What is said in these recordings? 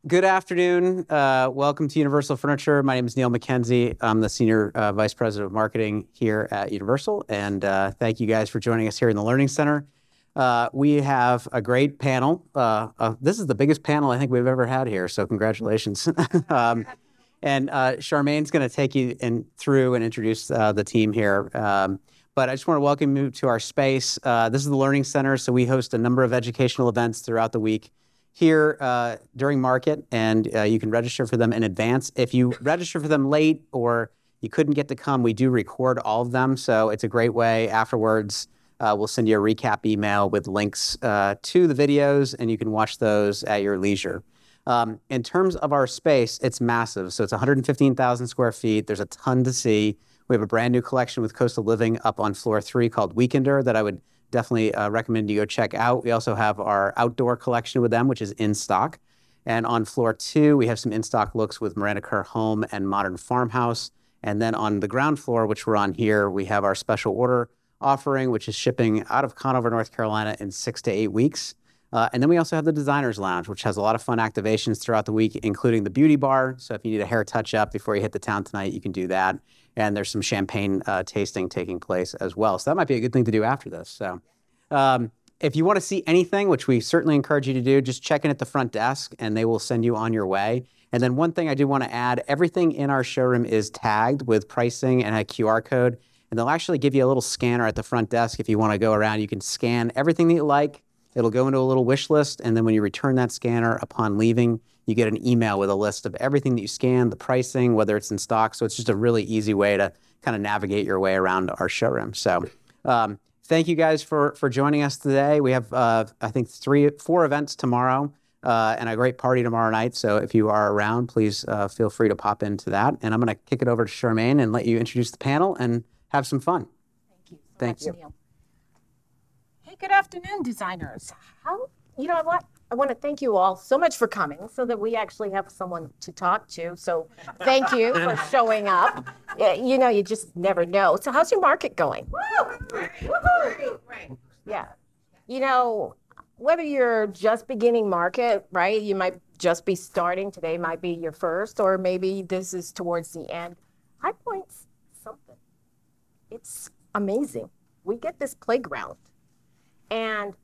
Good afternoon. Welcome to Universal Furniture. My name is Neil McKenzie. I'm the Senior Vice President of Marketing here at Universal, and thank you guys for joining us here in the Learning Center. We have a great panel. This is the biggest panel I think we've ever had here, so congratulations. And Charmaine's going to take you through and introduce the team here. But I just want to welcome you to our space. This is the Learning Center, so we host a number of educational events throughout the week here during market, and you can register for them in advance. If you register for them late or you couldn't get to come, we do record all of them, so it's a great way afterwards. We'll send you a recap email with links to the videos, and you can watch those at your leisure. In terms of our space, it's massive. So it's 115,000 square feet. There's a ton to see. We have a brand new collection with Coastal Living up on floor 3 called Weekender that I would definitely recommend you go check out. We also have our outdoor collection with them, which is in stock. And on floor 2, we have some in-stock looks with Miranda Kerr Home and Modern Farmhouse. And then on the ground floor, which we're on here, we have our special order offering, which is shipping out of Conover, North Carolina in 6 to 8 weeks. And then we also have the Designer's Lounge, which has a lot of fun activations throughout the week, including the beauty bar. So if you need a hair touch-up before you hit the town tonight, you can do that. And there's some champagne tasting taking place as well. So that might be a good thing to do after this. So if you want to see anything, which we certainly encourage you to do, just check in at the front desk, and they will send you on your way. And then one thing I do want to add, everything in our showroom is tagged with pricing and a QR code. And they'll actually give you a little scanner at the front desk if you want to go around. You can scan everything that you like. It'll go into a little wish list, and then when you return that scanner upon leaving, you get an email with a list of everything that you scanned, the pricing, whether it's in stock. So it's just a really easy way to kind of navigate your way around our showroom. So thank you guys for joining us today. We have, I think, 4 events tomorrow and a great party tomorrow night. So if you are around, please feel free to pop into that. And I'm going to kick it over to Charmaine and let you introduce the panel and have some fun. Thank you. Thank you. Neil. Hey, good afternoon, designers. You know what? I want to thank you all so much for coming so that we actually have someone to talk to. So thank you for showing up. You know, you just never know. So how's your market going? Yeah. You know, whether you're just beginning market, right? You might just be starting. Today might be your first, or maybe this is towards the end. High Point's something. It's amazing. We get this playground, and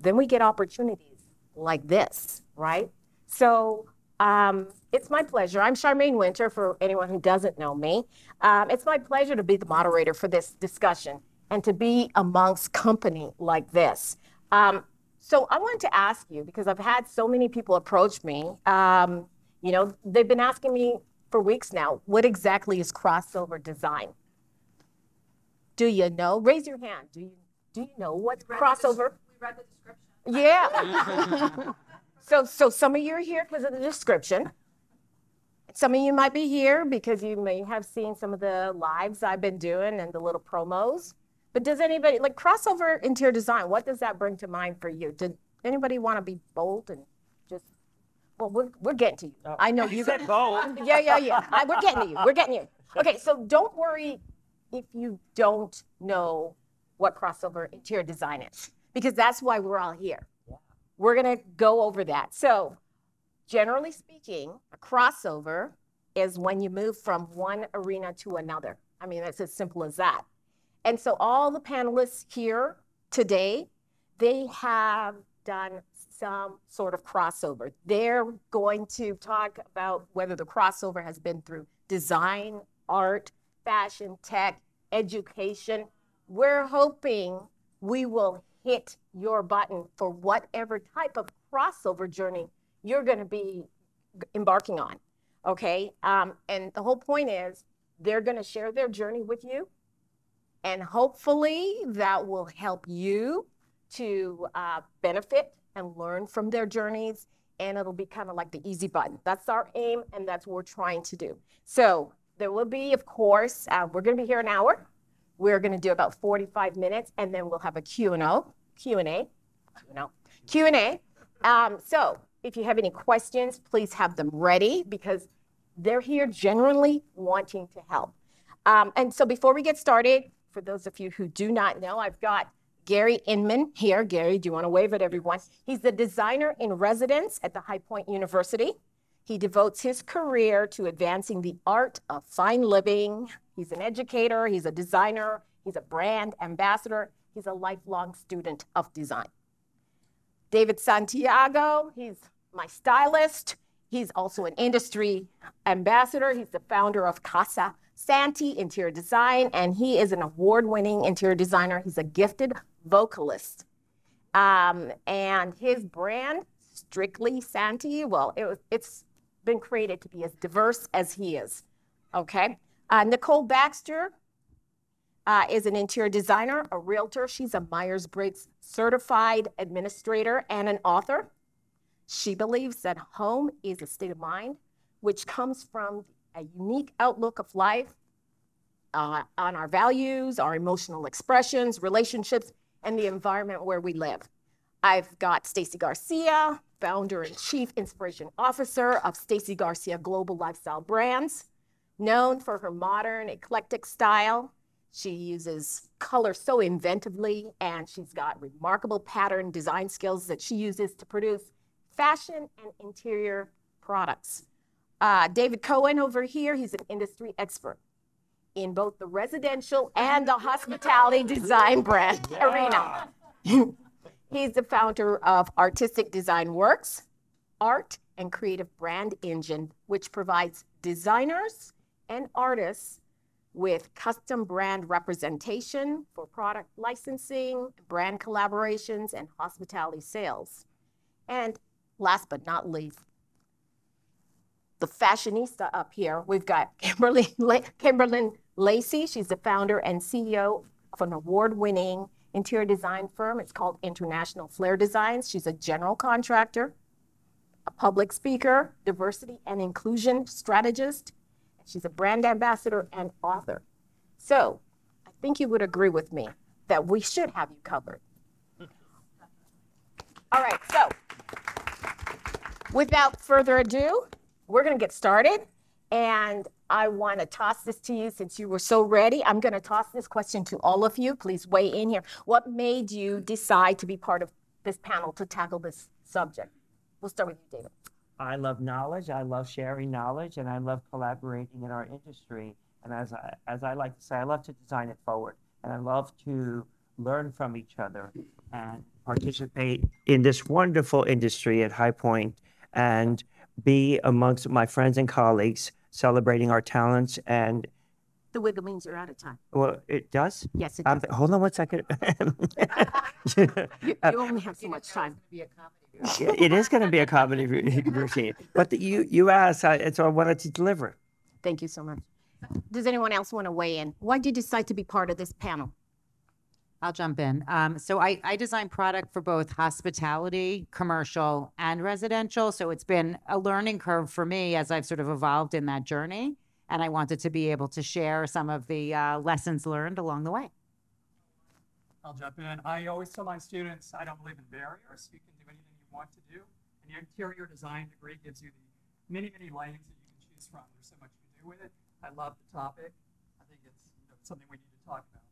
then we get opportunities like this, right? So it's my pleasure. I'm Charmaine Winter, for anyone who doesn't know me. It's my pleasure to be the moderator for this discussion and to be amongst company like this. So I wanted to ask you, because I've had so many people approach me, you know, they've been asking me for weeks now, what exactly is crossover design? Do you know? Raise your hand. Do you know what's crossover? We read the description. Yeah. So some of you are here because of the description. Some of you might be here because you may have seen some of the lives I've been doing and the little promos. But does anybody, like crossover interior design, what does that bring to mind for you? Did anybody want to be bold and just, well, we're getting to you. I know you said bold. Yeah. We're getting to you. We're getting you. Okay, so don't worry if you don't know what crossover interior design is, because that's why we're all here. Yeah. We're going to go over that. So generally speaking, a crossover is when you move from one arena to another. I mean, it's as simple as that. And so all the panelists here today, they have done some sort of crossover. They're going to talk about whether the crossover has been through design, art, fashion, tech, education. We're hoping we will hit your button for whatever type of crossover journey you're going to be embarking on, okay? And the whole point is they're going to share their journey with you, and hopefully that will help you to benefit and learn from their journeys, and it'll be kind of like the easy button. That's our aim, and that's what we're trying to do. So there will be, of course, we're going to be here an hour. We're going to do about 45 minutes, and then we'll have a Q&A. So if you have any questions, please have them ready, because they're here genuinely wanting to help. And so before we get started, for those of you who do not know, I've got Gary Inman here. Gary, do you want to wave at everyone? He's the designer in residence at the High Point University. He devotes his career to advancing the art of fine living. He's an educator, he's a designer, he's a brand ambassador, he's a lifelong student of design. David Santiago, he's my stylist. He's also an industry ambassador. He's the founder of Casa Santi Interior Design, and he is an award-winning interior designer. He's a gifted vocalist. And his brand, Strictly Santi, well, it's been created to be as diverse as he is, okay? Nicole Baxter is an interior designer, a realtor. She's a Myers-Briggs certified administrator and an author. She believes that home is a state of mind, which comes from a unique outlook of life, on our values, our emotional expressions, relationships, and the environment where we live. I've got Stacy Garcia, founder and chief inspiration officer of Stacy Garcia Global Lifestyle Brands, known for her modern, eclectic style. She uses color so inventively, and she's got remarkable pattern design skills that she uses to produce fashion and interior products. David Cohen over here, he's an industry expert in both the residential and the hospitality design brand arena. He's the founder of Artistic Design Works, art and creative brand engine, which provides designers and artists with custom brand representation for product licensing, brand collaborations, and hospitality sales. And last but not least, the fashionista up here, we've got Kimberlyn Lacey. She's the founder and CEO of an award-winning interior design firm. It's called International Flair Designs. She's a general contractor, a public speaker, diversity and inclusion strategist. She's a brand ambassador and author. So I think you would agree with me that we should have you covered. All right, so without further ado, we're going to get started. And I want to toss this to you since you were so ready. I'm going to toss this question to all of you. Please weigh in here. What made you decide to be part of this panel to tackle this subject? We'll start with you, David. I love knowledge. I love sharing knowledge, and I love collaborating in our industry. And as I like to say, I love to design it forward, and I love to learn from each other and participate in this wonderful industry at High Point and be amongst my friends and colleagues, celebrating our talents. And The wiggle means you're out of time. well, it does. Yes, it does. Hold on one second. You only have so much time. It is going to be a comedy routine, but you asked, so I wanted to deliver. Thank you so much. Does anyone else want to weigh in? Why did you decide to be part of this panel? I'll jump in. So I design product for both hospitality, commercial, and residential. So it's been a learning curve for me as I've sort of evolved in that journey. And I wanted to be able to share some of the lessons learned along the way. I'll jump in. I always tell my students, I don't believe in barriers. You can do anything you want to do. And the interior design degree gives you the many, many lanes that you can choose from. There's so much you can do with it. I love the topic. I think it's something we need to talk about.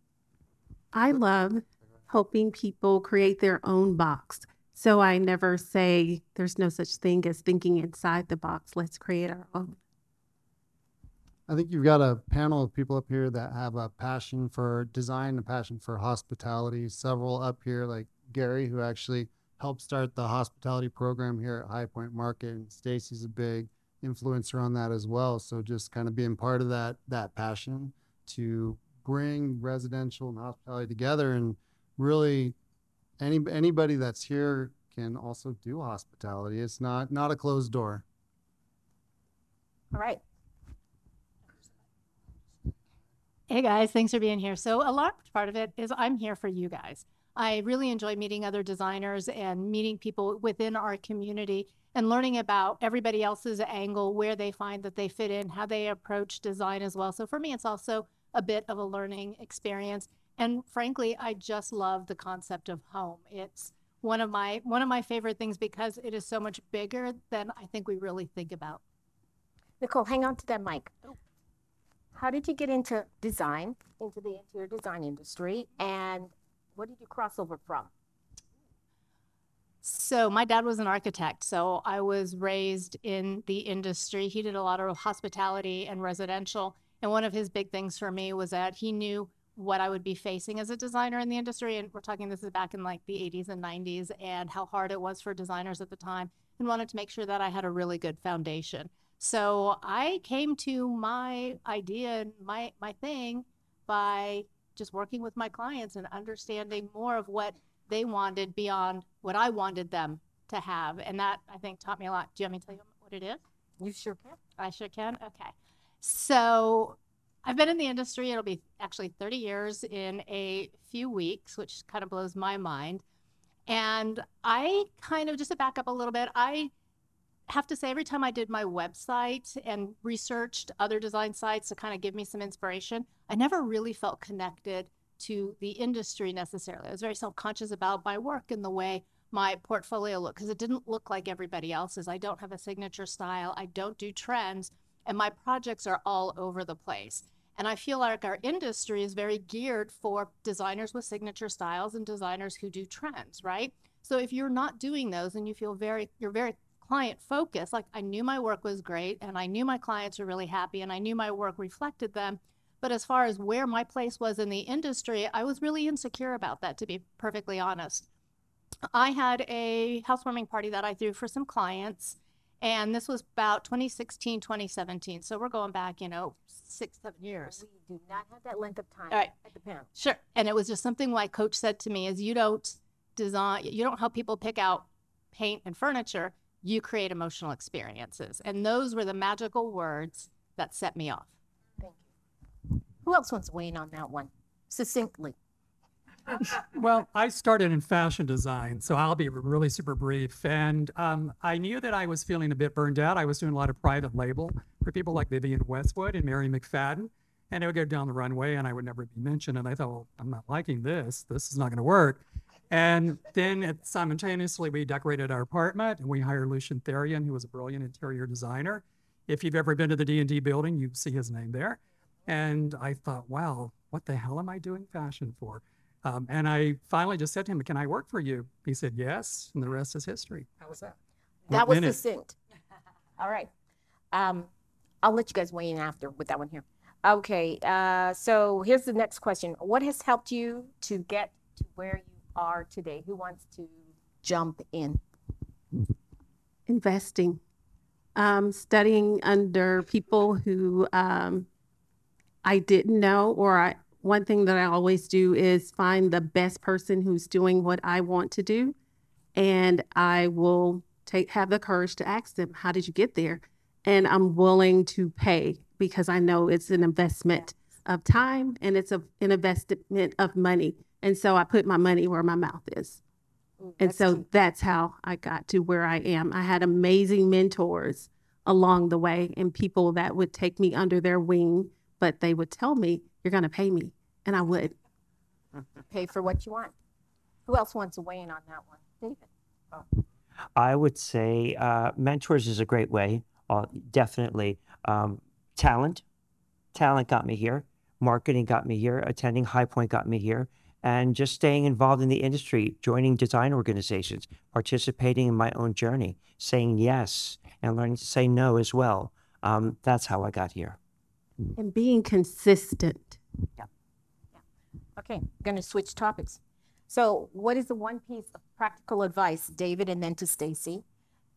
I love helping people create their own box. So I never say there's no such thing as thinking inside the box. Let's create our own. I think you've got a panel of people up here that have a passion for design, a passion for hospitality. Several up here, like Gary, who actually helped start the hospitality program here at High Point Market, and Stacy's a big influencer on that as well. So just kind of being part of that passion to bring residential and hospitality together, and really anybody that's here can also do hospitality. It's not a closed door. All right. Hey guys, thanks for being here. So a large part of it is I'm here for you guys. I really enjoy meeting other designers and meeting people within our community and learning about everybody else's angle, where they find that they fit in, how they approach design as well. So for me, it's also a bit of a learning experience. And frankly, I just love the concept of home. It's one of my favorite things because it is so much bigger than I think we really think about. Nicole, hang on to that mic. How did you get into design, into the interior design industry, and what did you cross over from? So my dad was an architect, so I was raised in the industry. He did a lot of hospitality and residential. And one of his big things for me was that he knew what I would be facing as a designer in the industry. And we're talking, this is back in like the 80s and 90s, and how hard it was for designers at the time, and wanted to make sure that I had a really good foundation. So I came to my idea and my thing by just working with my clients and understanding more of what they wanted beyond what I wanted them to have. And that, I think, taught me a lot. Do you want me to tell you what it is? You sure can. I sure can. Okay. So I've been in the industry. It'll be actually 30 years in a few weeks, which kind of blows my mind. And I kind of, just to back up a little bit, I have to say, every time I did my website and researched other design sites to kind of give me some inspiration, I never really felt connected to the industry necessarily. I was very self-conscious about my work and the way my portfolio looked, because it didn't look like everybody else's. I don't have a signature style. I don't do trends, and my projects are all over the place. And I feel like our industry is very geared for designers with signature styles and designers who do trends, right? So if you're not doing those and you feel you're very client focused, like I knew my work was great and I knew my clients were really happy and I knew my work reflected them. But as far as where my place was in the industry, I was really insecure about that, to be perfectly honest. I had a housewarming party that I threw for some clients, and this was about 2016, 2017. So we're going back, 6, 7 years. We do not have that length of time All right. at the panel. Sure. And it was just something my coach said to me is, you don't help people pick out paint and furniture, you create emotional experiences. And those were the magical words that set me off. Thank you. Who else wants to weigh in on that one? Succinctly. Well, I started in fashion design, so I'll be really super brief. And I knew that I was feeling a bit burned out. I was doing a lot of private label for people like Vivienne Westwood and Mary McFadden. And I would go down the runway and I would never be mentioned. And I thought, well, I'm not liking this. This is not going to work. And then simultaneously, we decorated our apartment and we hired Lucian Therian, who was a brilliant interior designer. If you've ever been to the D&D building, you see his name there. And I thought, wow, what the hell am I doing fashion for? And I finally just said to him, can I work for you? He said, yes. And the rest is history. How was that? That was succinct. All right. I'll let you guys weigh in after with that one here. Okay. So here's the next question. What has helped you to get to where you are today? Who wants to jump in? Investing, studying under people who I didn't know, one thing that I always do is find the best person who's doing what I want to do, and I will have the courage to ask them, how did you get there? And I'm willing to pay because I know it's an investment of time and it's an investment of money. And so I put my money where my mouth is. And so that's how I got to where I am. I had amazing mentors along the way and people that would take me under their wing, but they would tell me, you're going to pay me. And I would. Pay for what you want. Who else wants to weigh in on that one? David. I would say mentors is a great way, definitely. Talent got me here. Marketing got me here. Attending High Point got me here. And just staying involved in the industry, joining design organizations, participating in my own journey, saying yes, and learning to say no as well. That's how I got here. And being consistent. Yeah. Okay, I'm going to switch topics. So what is the one piece of practical advice, David, and then to Stacy,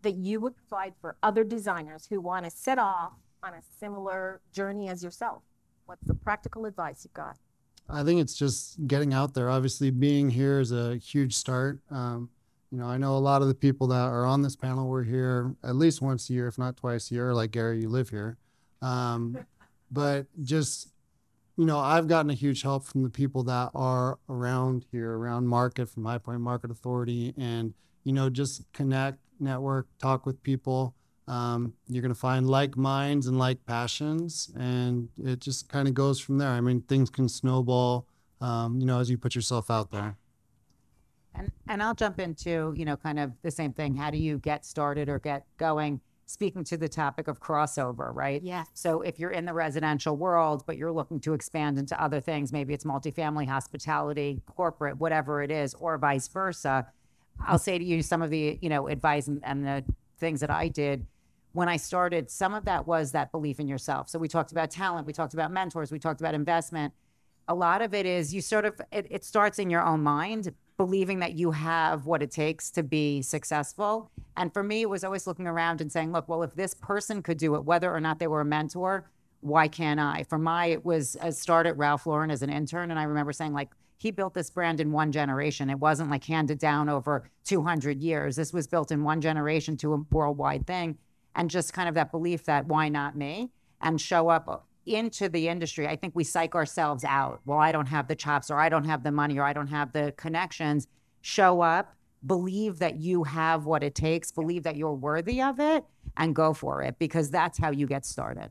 that you would provide for other designers who want to set off on a similar journey as yourself? What's the practical advice you've got? I think it's just getting out there. Obviously, being here is a huge start. I know a lot of the people that are on this panel were here at least once a year, if not twice a year. Like Gary, you live here. But just, I've gotten a huge help from the people that are around here, around Market, from High Point Market Authority, and, just connect, network, talk with people. You're going to find like minds and like passions, and it just kind of goes from there. I mean, things can snowball, as you put yourself out there. And I'll jump into, kind of the same thing. How do you get started or get going? Speaking to the topic of crossover, right? Yeah. So if you're in the residential world, but you're looking to expand into other things, maybe it's multifamily, hospitality, corporate, whatever it is, or vice versa, I'll say to you some of the, advice and the things that I did when I started. Some of that was that belief in yourself. So we talked about talent, we talked about mentors, we talked about investment. A lot of it is you sort of, it starts in your own mind, believing that you have what it takes to be successful. And for me, it was always looking around and saying, look, well, if this person could do it, whether or not they were a mentor, why can't I? It was a start at Ralph Lauren as an intern. And I remember saying, like, he built this brand in one generation. It wasn't like handed down over 200 years. This was built in one generation to a worldwide thing. And just kind of that belief that why not me? And show up into the industry. I think we psych ourselves out. Well, I don't have the chops, or I don't have the money, or I don't have the connections. Show up, believe that you have what it takes, believe that you're worthy of it, and go for it, because that's how you get started.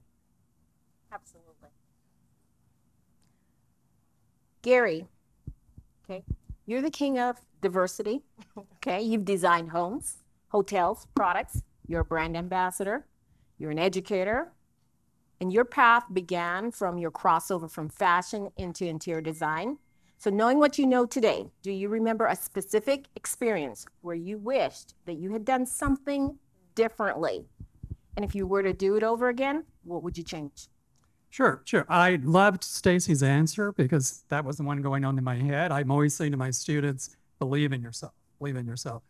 Absolutely. Gary, okay, you're the king of diversity. Okay, you've designed homes, hotels, products. You're a brand ambassador. You're an educator. And your path began from your crossover from fashion into interior design. So knowing what you know today, do you remember a specific experience where you wished that you had done something differently? And if you were to do it over again, what would you change? Sure. I loved Stacy's answer because that was the one going on in my head. I'm always saying to my students, believe in yourself, believe in yourself.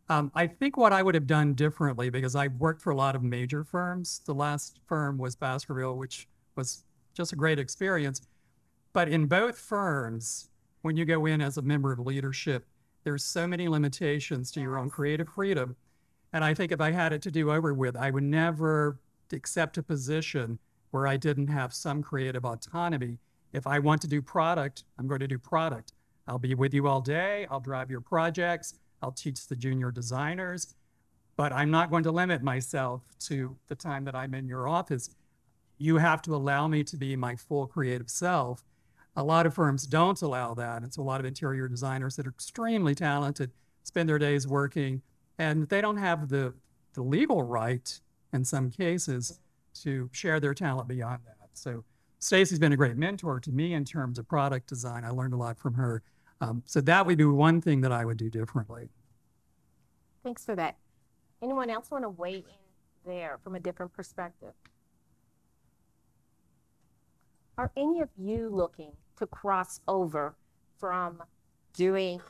I think what I would have done differently, because I worked for a lot of major firms. The last firm was Baskerville, which was just a great experience. But in both firms, when you go in as a member of leadership, there's so many limitations to your own creative freedom. And I think if I had it to do over with, I would never accept a position where I didn't have some creative autonomy. If I want to do product, I'm going to do product. I'll be with you all day. I'll drive your projects. I'll teach the junior designers, but I'm not going to limit myself to the time that I'm in your office. You have to allow me to be my full creative self. A lot of firms don't allow that. It's a lot of interior designers that are extremely talented, spend their days working, and they don't have the legal right, in some cases, to share their talent beyond that. So Stacy's been a great mentor to me in terms of product design. I learned a lot from her. So that would be one thing that I would do differently. Thanks for that. Anyone else want to weigh in there from a different perspective? Are any of you looking to cross over from doing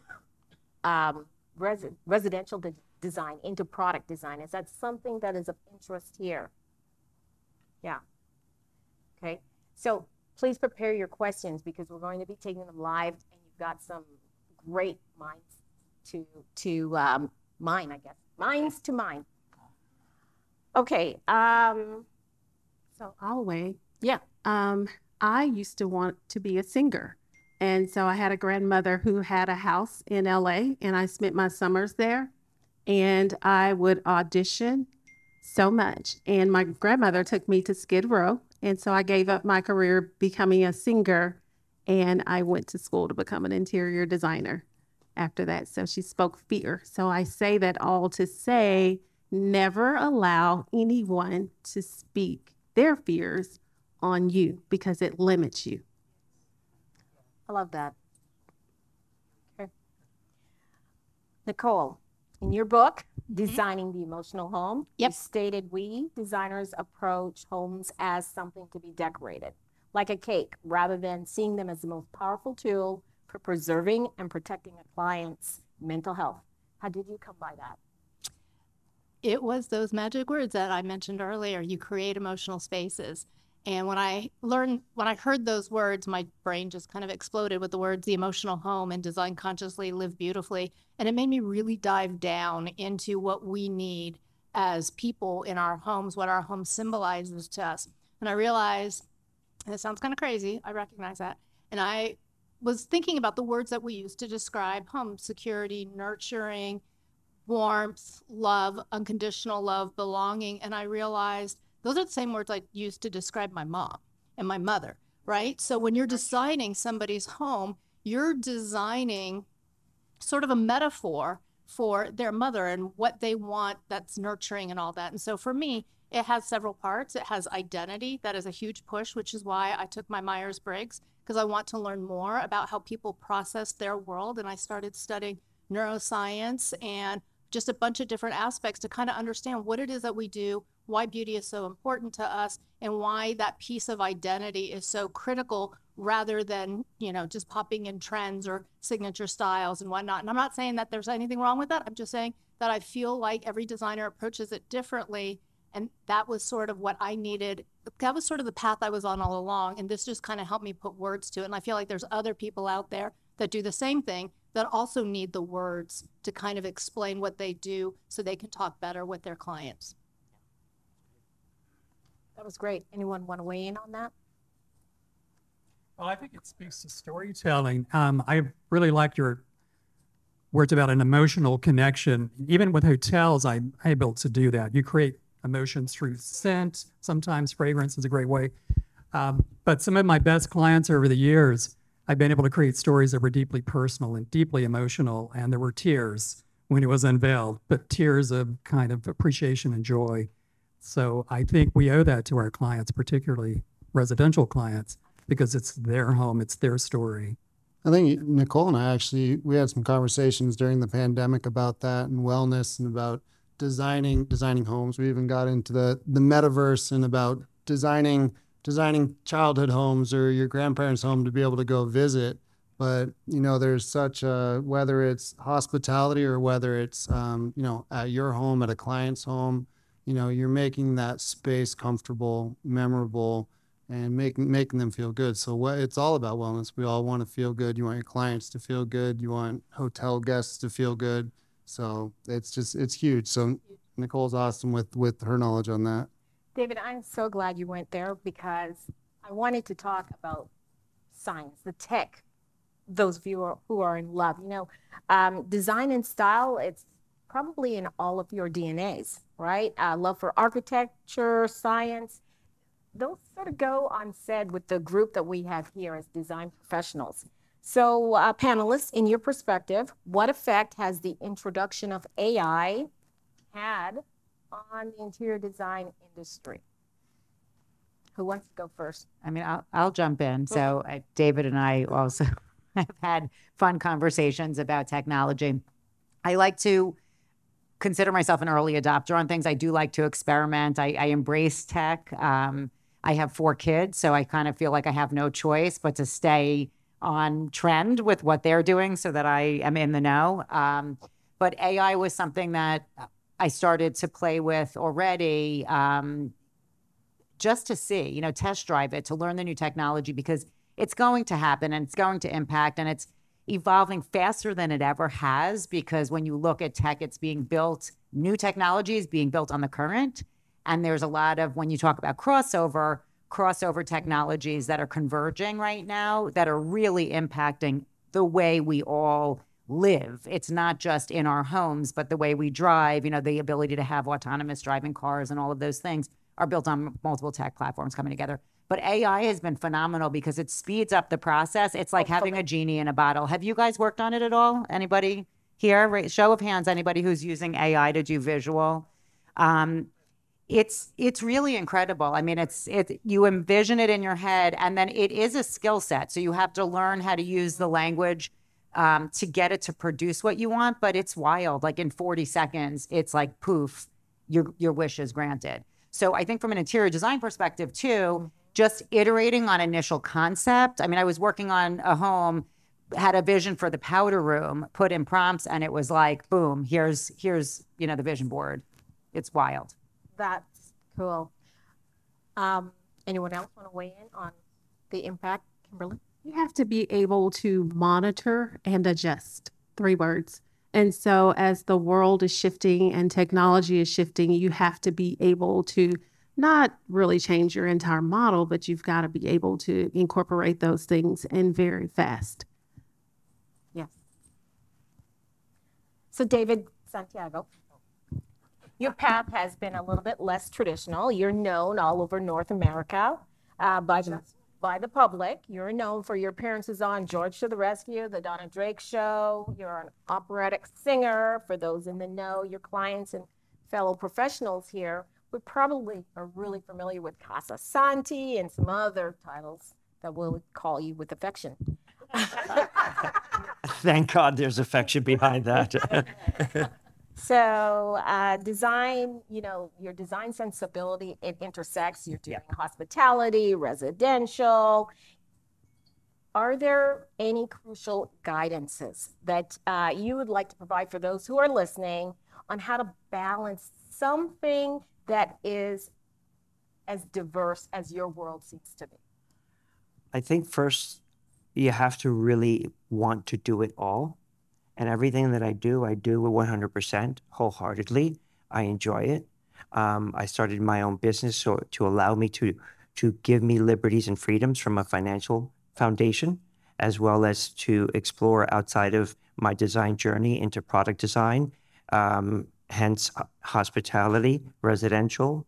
residential design into product design? Is that something that is of interest here? Yeah. Okay. So please prepare your questions, because we're going to be taking them live, and you've got some great minds to mine, I guess. Minds to mine. Okay. So I'll weigh. Yeah. I used to want to be a singer. And so I had a grandmother who had a house in LA, and I spent my summers there, and I would audition so much. And my grandmother took me to Skid Row. And so I gave up my career becoming a singer, and I went to school to become an interior designer after that. So she spoke fear. So I say that all to say, never allow anyone to speak their fears on you, because it limits you. I love that. Okay. Nicole, in your book, Designing the Emotional Home, you stated we designers approach homes as something to be decorated, like a cake, rather than seeing them as the most powerful tool for preserving and protecting a client's mental health. How did you come by that? It was those magic words that I mentioned earlier. You create emotional spaces. And when I heard those words, my brain just kind of exploded with the words, the emotional home and design consciously, live beautifully. And it made me really dive down into what we need as people in our homes, what our home symbolizes to us. And I realized, and it sounds kind of crazy, I recognize that. And I was thinking about the words that we use to describe home: security, nurturing, warmth, love, unconditional love, belonging. And I realized those are the same words I used to describe my mom and my mother, right? So when you're designing somebody's home, you're designing sort of a metaphor for their mother and what they want that's nurturing and all that. And so for me, it has several parts. It has identity. That is a huge push, which is why I took my Myers-Briggs, because I want to learn more about how people process their world. And I started studying neuroscience, and just a bunch of different aspects to kind of understand what it is that we do, why beauty is so important to us, and why that piece of identity is so critical rather than, you know, just popping in trends or signature styles and whatnot. And I'm not saying that there's anything wrong with that. I'm just saying that I feel like every designer approaches it differently. And that was sort of what I needed. That was sort of the path I was on all along. And this just kind of helped me put words to it. And I feel like there's other people out there that do the same thing that also need the words to kind of explain what they do so they can talk better with their clients. That was great. Anyone want to weigh in on that? Well, I think it speaks to storytelling. I really like your words about an emotional connection. Even with hotels, I'm able to do that. You create emotions through scent. Sometimes fragrance is a great way. But some of my best clients over the years, I've been able to create stories that were deeply personal and deeply emotional. And there were tears when it was unveiled, but tears of kind of appreciation and joy. So I think we owe that to our clients, particularly residential clients, because it's their home, it's their story. I think Nicole and I actually, we had some conversations during the pandemic about that and wellness and about designing homes. We even got into the metaverse and about designing childhood homes or your grandparents' home to be able to go visit. But, you know, there's such a, whether it's hospitality or whether it's, you know, at your home, at a client's home, you know, you're making that space comfortable, memorable, and making them feel good. So it's all about wellness. We all want to feel good. You want your clients to feel good. You want hotel guests to feel good. So it's huge. So Nicole's awesome with her knowledge on that. David, I'm so glad you went there because I wanted to talk about science, the tech, those of you who are in love. You know, design and style, it's probably in all of your DNAs, right? Love for architecture, science. Those sort of go unsaid with the group that we have here as design professionals. So panelists, in your perspective, what effect has the introduction of AI had on the interior design industry? Who wants to go first? I mean, I'll jump in. So David and I also have had fun conversations about technology. I like to consider myself an early adopter on things. I do like to experiment. I embrace tech. I have 4 kids, so I kind of feel like I have no choice but to stay on trend with what they're doing so that I am in the know. But AI was something that I started to play with already, just to see, you know, test drive it, to learn the new technology, because it's going to happen and it's going to impact, and it's evolving faster than it ever has, because when you look at tech, it's being built, new technology is being built on the current. And there's a lot of, when you talk about crossover technologies that are converging right now that are really impacting the way we all live. It's not just in our homes, but the way we drive, you know, the ability to have autonomous driving cars and all of those things are built on multiple tech platforms coming together. But AI has been phenomenal because it speeds up the process. It's like having a genie in a bottle. Have you guys worked on it at all? Anybody here? Show of hands, anybody who's using AI to do visual. It's really incredible. I mean, you envision it in your head, and then it is a skill set. So you have to learn how to use the language to get it to produce what you want. But it's wild. Like in 40 seconds, it's like poof, your wish is granted. So I think from an interior design perspective too, just iterating on initial concept. I mean, I was working on a home, had a vision for the powder room, put in prompts, and it was like, boom, here's you know, the vision board. It's wild. That's cool. Anyone else want to weigh in on the impact, Kimberly? You have to be able to monitor and adjust. 3 words. And so as the world is shifting and technology is shifting, you have to be able to not really change your entire model, but you've got to be able to incorporate those things in very fast. Yes. So David Santiago, your path has been a little bit less traditional. You're known all over North America by the public. You're known for your appearances on George to the Rescue, The Donna Drake Show. You're an operatic singer. For those in the know, your clients and fellow professionals here we probably are really familiar with Casa Santi and some other titles that we'll call you with affection. Thank God there's affection behind that. So design, you know, your design sensibility, it intersects. You're doing hospitality, residential. Are there any crucial guidances that you would like to provide for those who are listening on how to balance something that is as diverse as your world seems to be? I think first you have to really want to do it all. And everything that I do 100% wholeheartedly. I enjoy it. I started my own business so to allow me to give me liberties and freedoms from a financial foundation, as well as to explore outside of my design journey into product design, hence hospitality, residential,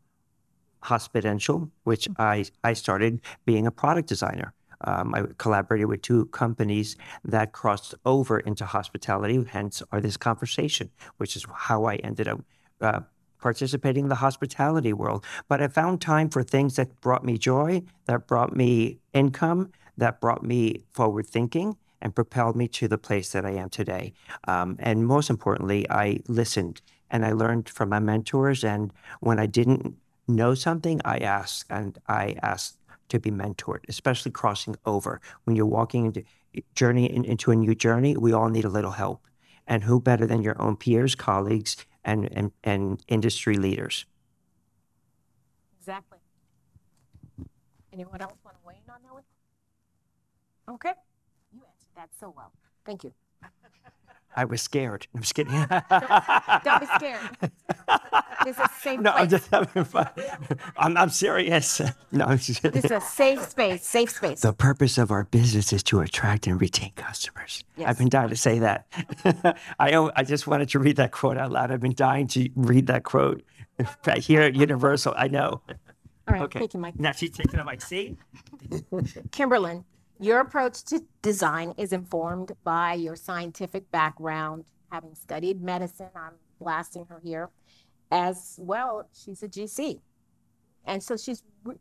hospitential, which I started being a product designer. I collaborated with 2 companies that crossed over into hospitality, hence this conversation, which is how I ended up participating in the hospitality world. But I found time for things that brought me joy, that brought me income, that brought me forward thinking and propelled me to the place that I am today. And most importantly, I listened and I learned from my mentors. And when I didn't know something, I asked to be mentored, especially crossing over. When you're walking into a new journey, we all need a little help. And who better than your own peers, colleagues, and industry leaders? Exactly. Anyone else want to weigh in on that one? Okay. You answered that so well. Thank you. I was scared. I'm just kidding. Don't be scared. This is a safe No, place. I'm just having fun. I'm serious. No, I'm just kidding. This is a safe space, safe space. The purpose of our business is to attract and retain customers. Yes. I've been dying to say that. I just wanted to read that quote out loud. I've been dying to read that quote here at Universal. I know. All right, Okay. thank you, Mike. Now she's taking a mic. See? Kimberlyn, your approach to design is informed by your scientific background, having studied medicine. I'm blasting her here. As well, she's a GC. And so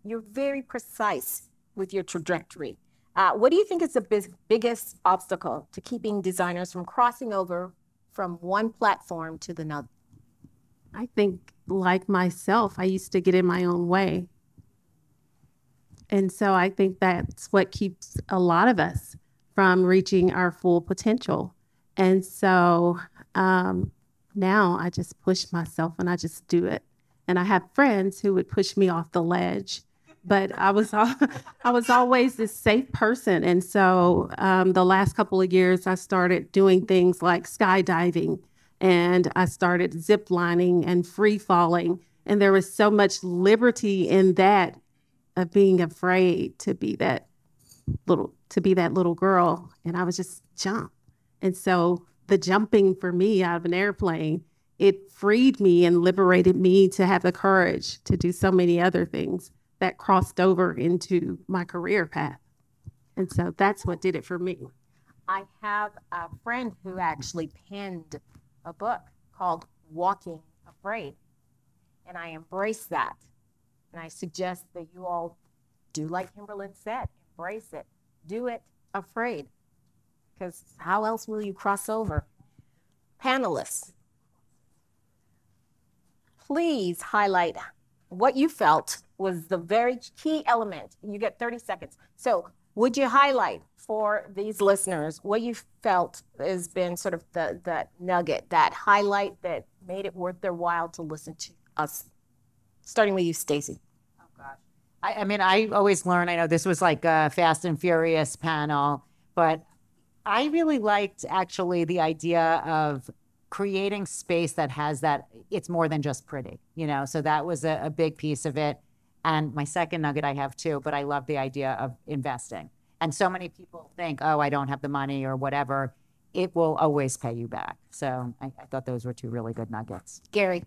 you're very precise with your trajectory. What do you think is the biggest obstacle to keeping designers from crossing over from one platform to the another? I think, like myself, I used to get in my own way. And so I think that's what keeps a lot of us from reaching our full potential. And so now I just push myself and I just do it. And I have friends who would push me off the ledge, but I was always this safe person. And so the last couple of years, I started doing things like skydiving, and I started zip lining and free falling. And there was so much liberty in that, of being afraid to be that little girl. And I was just jump. And so the jumping for me out of an airplane, it freed me and liberated me to have the courage to do so many other things that crossed over into my career path. And so that's what did it for me. I have a friend who actually penned a book called Walking Afraid, and I embrace that. And I suggest that you all do like Kimberlyn said, embrace it, do it afraid, because how else will you cross over? Panelists, please highlight what you felt was the very key element. You get 30 seconds. So would you highlight for these listeners what you felt has been sort of the nugget, that highlight that made it worth their while to listen to us? Starting with you, Stacy. I mean, I always learn. I know this was like a Fast and Furious panel, but I really liked actually the idea of creating space that has that, it's more than just pretty, you know? So that was a big piece of it. And my second nugget I have too, but I love the idea of investing. And so many people think, oh, I don't have the money or whatever. It will always pay you back. So I thought those were 2 really good nuggets. Gary.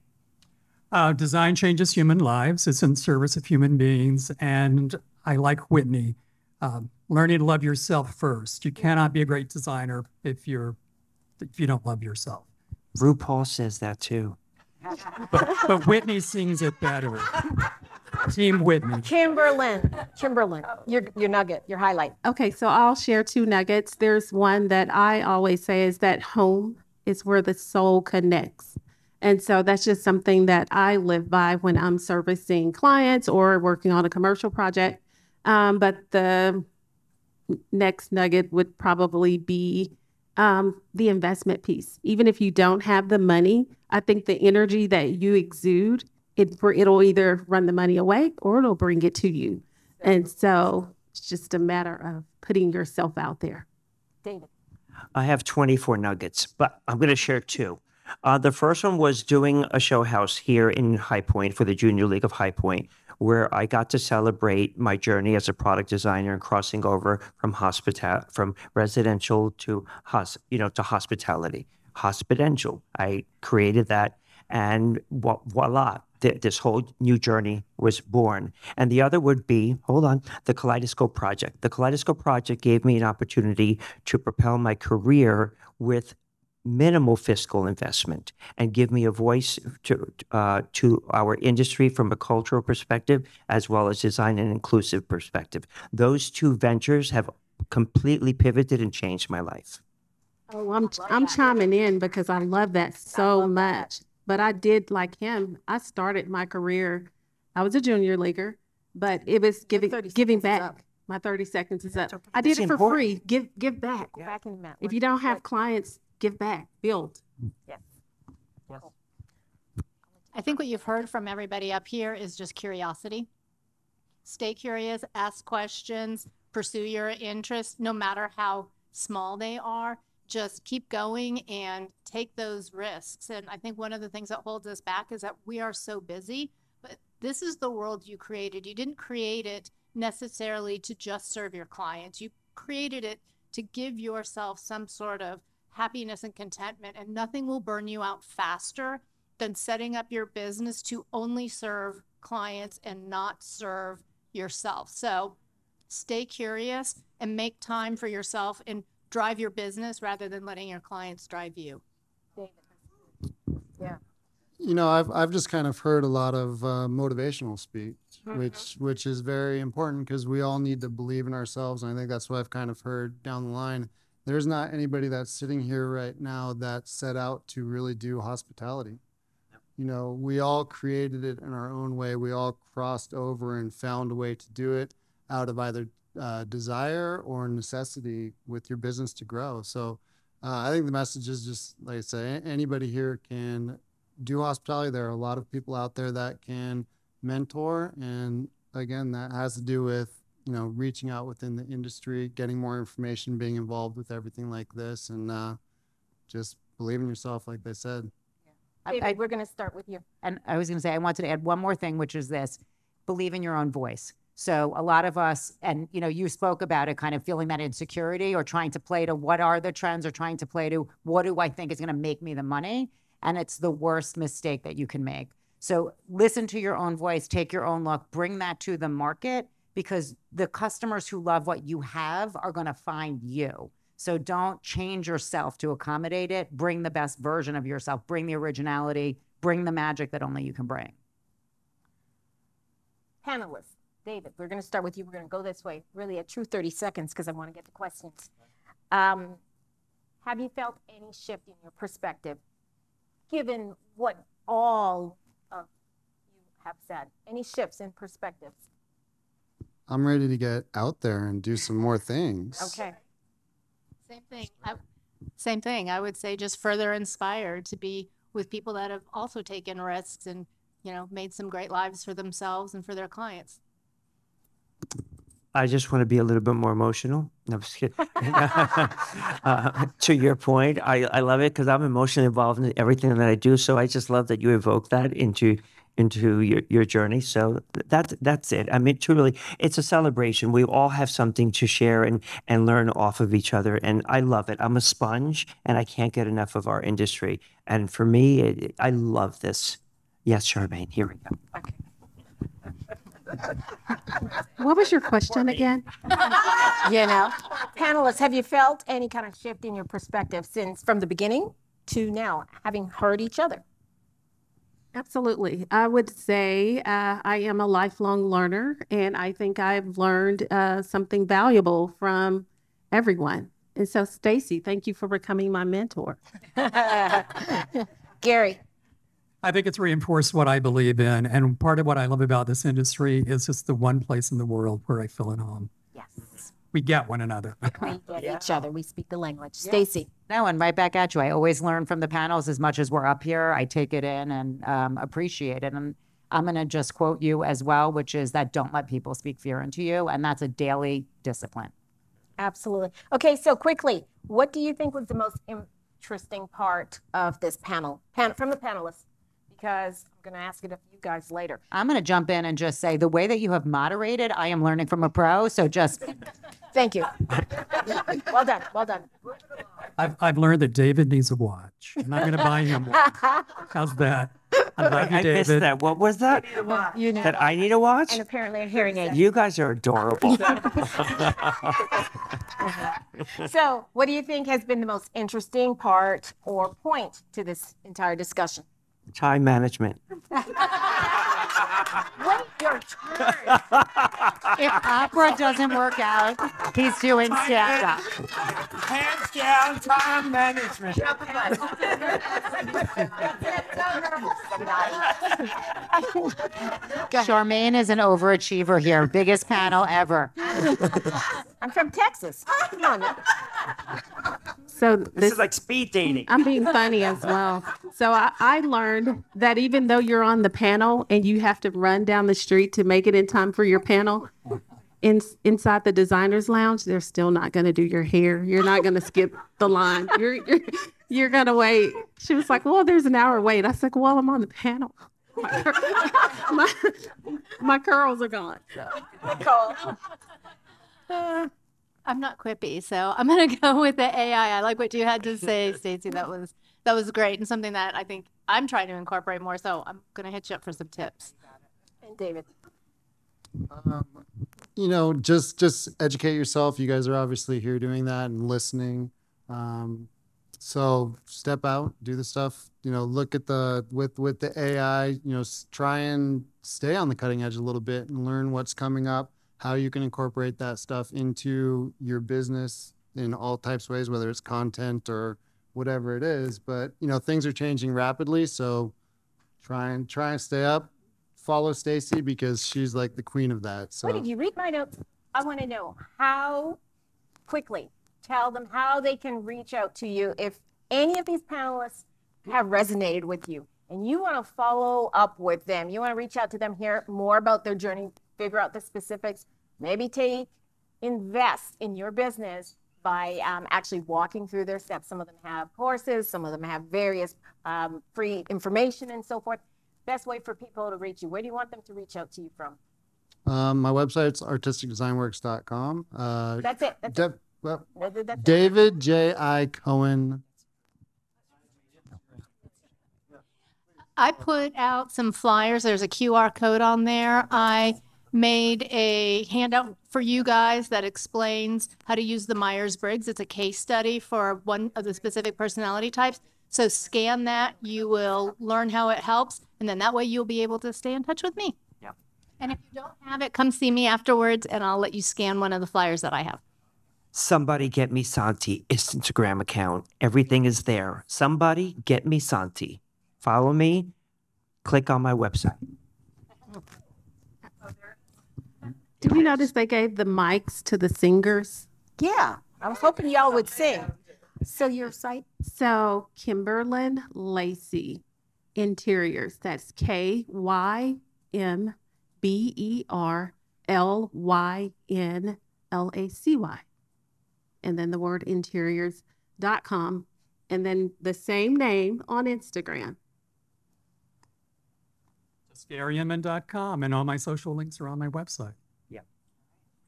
Design changes human lives. It's in service of human beings. And I like Whitney. Learning to love yourself first. You cannot be a great designer if you don't love yourself. RuPaul says that too. But Whitney sings it better. Team Whitney. Kimberlyn, your nugget, your highlight. Okay, so I'll share two nuggets. There's one that I always say is that home is where the soul connects. And so that's just something that I live by when I'm servicing clients or working on a commercial project. But the next nugget would probably be the investment piece. Even if you don't have the money, I think the energy that you exude, it'll either run the money away or it'll bring it to you. And so it's just a matter of putting yourself out there. David. I have 24 nuggets, but I'm going to share two. The first one was doing a show house here in High Point for the Junior League of High Point, where I got to celebrate my journey as a product designer and crossing over from residential to hospitality. Hospitential. I created that, and voila, this whole new journey was born. And the other would be, the Kaleidoscope Project. The Kaleidoscope Project gave me an opportunity to propel my career with minimal fiscal investment and give me a voice to our industry from a cultural perspective, as well as design and inclusive perspective. Those two ventures have completely pivoted and changed my life. Oh, I'm chiming in because I love that so much. But I did like him. I started my career, I was a junior leaguer, but it was giving back. My 30 seconds is up. I did it for free. Give back. Go back in, Matt. If you don't have clients, give back, build. Yes. I think what you've heard from everybody up here is just curiosity. Stay curious, ask questions, pursue your interests, no matter how small they are. Just keep going and take those risks. And I think one of the things that holds us back is that we are so busy, but this is the world you created. You didn't create it necessarily to just serve your clients. You created it to give yourself some sort of happiness and contentment, and nothing will burn you out faster than setting up your business to only serve clients and not serve yourself. So stay curious and make time for yourself and drive your business rather than letting your clients drive you. David. Yeah. You know, I've just kind of heard a lot of motivational speech, which is very important because we all need to believe in ourselves. And I think that's what I've kind of heard down the line. There's not anybody that's sitting here right now that set out to really do hospitality. You know, we all created it in our own way. We all crossed over and found a way to do it out of either desire or necessity with your business to grow. So I think the message is just, like I say, anybody here can do hospitality. There are a lot of people out there that can mentor. And again, that has to do with, you know, reaching out within the industry, getting more information, being involved with everything like this, and just believe in yourself, like they said. David, we're going to start with you. And I was going to say, I wanted to add one more thing, which is this: believe in your own voice. So a lot of us, and you know, you spoke about it, kind of feeling that insecurity or trying to play to what are the trends, or trying to play to what do I think is going to make me the money. And it's the worst mistake that you can make. So listen to your own voice, take your own look, bring that to the market, because the customers who love what you have are going to find you. So don't change yourself to accommodate it. Bring the best version of yourself, bring the originality, bring the magic that only you can bring. Panelists. David, we're going to start with you. We're going to go this way. Really a true 30 seconds because I want to get to questions. Have you felt any shift in your perspective, given what all of you have said? Any shifts in perspectives? I'm ready to get out there and do some more things. Okay. Same thing. Same thing. I would say just further inspired to be with people that have also taken risks and, you know, made some great lives for themselves and for their clients. I just want to be a little bit more emotional. No, I'm just kidding. To your point, I love it because I'm emotionally involved in everything that I do. So I just love that you evoke that into your journey. So that's it. I mean, truly, it's a celebration. We all have something to share and learn off of each other. And I love it. I'm a sponge and I can't get enough of our industry. And for me, I love this. Yes, Charmaine, here we go. Okay. What was your question again? You know, panelists, have you felt any kind of shift in your perspective since from the beginning to now, having heard each other? Absolutely. I would say I am a lifelong learner, and I think I've learned something valuable from everyone. And so, Stacy, thank you for becoming my mentor. Gary. I think it's reinforced what I believe in. And part of what I love about this industry is it's the one place in the world where I feel at home. Yes. We get one another. We get each other. We speak the language. Stacy. No, and right back at you. I always learn from the panels as much as we're up here. I take it in and appreciate it. And I'm going to just quote you as well, which is that don't let people speak fear into you. And that's a daily discipline. Absolutely. Okay, so quickly, what do you think was the most interesting part of this panel from the panelists? Because I'm going to ask it of you guys later. I'm going to jump in and just say the way that you have moderated, I am learning from a pro. So just Thank you. Well done. Well done. I've learned that David needs a watch, and I'm going to buy him one. How's that? I love you, I missed David. that. What was that? You know, That I need a watch? and apparently a hearing aid. You guys are adorable. So, what do you think has been the most interesting part or point to this entire discussion? Time management. Wait your turn. if opera doesn't work out, he's doing stand up. Hands down, time management. Charmaine is an overachiever here. Biggest panel ever. I'm from Texas. Come on now. So This is like speed dating. I'm being funny as well. So I learned that even though you're on the panel and you have to run down the street to make it in time for your panel, inside the designer's lounge, they're still not going to do your hair. You're not going to skip the line. You're going to wait. She was like, well, there's an hour wait. I said, well, I'm on the panel. My curls are gone. I'm not quippy, so I'm going to go with the AI. I like what you had to say, Stacey. That was great and something that I think I'm trying to incorporate more. So I'm going to hit you up for some tips. And David. Just educate yourself. You guys are obviously here doing that and listening. So step out, do the stuff, look at with the AI, try and stay on the cutting edge a little bit and learn what's coming up, how you can incorporate that stuff into your business in all types of ways, whether it's content or whatever it is. But, things are changing rapidly. So try and stay up, follow Stacy because she's like the queen of that. So Wait, did you read my notes? I want to know how quickly, tell them how they can reach out to you if any of these panelists have resonated with you and you want to follow up with them. You want to reach out to them, hear more about their journey, figure out the specifics, maybe invest in your business by actually walking through their steps. Some of them have courses, some of them have various free information and so forth. Best way for people to reach you, where do you want them to reach out to you from? my website's artisticdesignworks.com. That's it. That's it. Well, That's it. David J.I. Cohen. I put out some flyers. There's a QR code on there. I made a handout for you guys that explains how to use the Myers-Briggs. It's a case study for one of the specific personality types. So scan that. You will learn how it helps. And then that way you'll be able to stay in touch with me. Yep. And if you don't have it, come see me afterwards and I'll let you scan one of the flyers that I have. Somebody get me Santi Instagram account. Everything is there. Somebody get me Santi. Follow me. Click on my website. Did you notice they gave the mics to the singers? Yeah, I was hoping y'all would sing. So your site? So Kimberlyn Lacey Interiors. That's KYMBERLYNLACY. And then the word interiors.com. And then the same name on Instagram. GaryInman.com, and all my social links are on my website.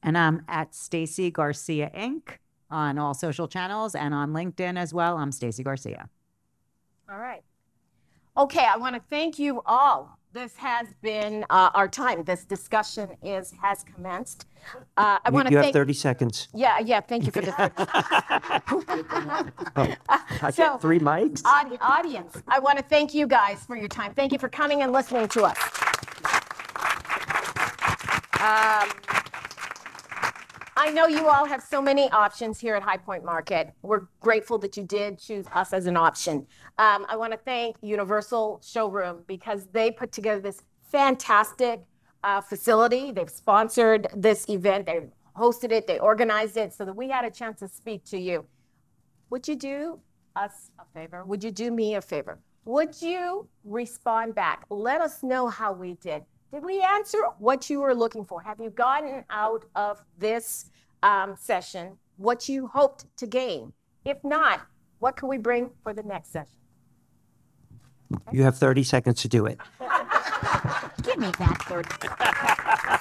And I'm at Stacy Garcia Inc. on all social channels and on LinkedIn as well. I'm Stacy Garcia. All right. Okay, I want to thank you all this has been our time. This discussion has commenced. I want to You have thank. 30 seconds. Yeah. Thank you for this. I So- get 3 mics? Audience, I want to thank you guys for your time. Thank you for coming and listening to us. I know you all have so many options here at High Point Market. We're grateful that you did choose us as an option. I want to thank Universal Showroom because they put together this fantastic facility. They've sponsored this event. They hosted it. They organized it so that we had a chance to speak to you. Would you do us a favor? Would you do me a favor? Would you respond back? Let us know how we did. Did we answer what you were looking for? Have you gotten out of this session what you hoped to gain? If not, what can we bring for the next session? You have 30 seconds to do it. Give me that 30.